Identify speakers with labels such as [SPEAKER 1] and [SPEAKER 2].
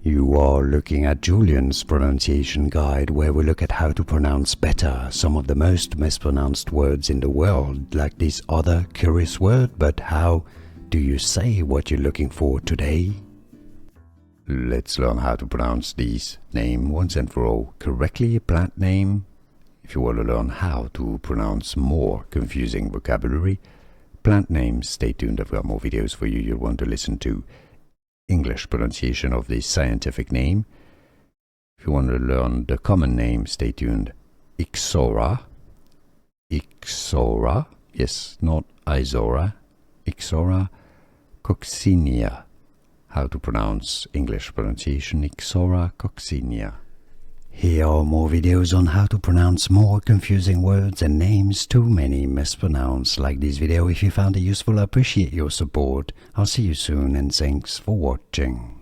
[SPEAKER 1] You are looking at Julian's pronunciation guide, where we look at how to pronounce better some of the most mispronounced words in the world, like this other curious word. But how do you say what you're looking for today? Let's learn how to pronounce this name once and for all correctly, a plant name. If you want to learn how to pronounce more confusing vocabulary, plant names, stay tuned. I've got more videos for you. You'll want to listen to English pronunciation of this scientific name. If you want to learn the common name, stay tuned. Ixora. Ixora. Yes, not Ixora. Ixora coccinea. How to pronounce English pronunciation, Ixora coccinea. Here are more videos on how to pronounce more confusing words and names too many mispronounced. Like this video if you found it useful. I appreciate your support. I'll see you soon and thanks for watching.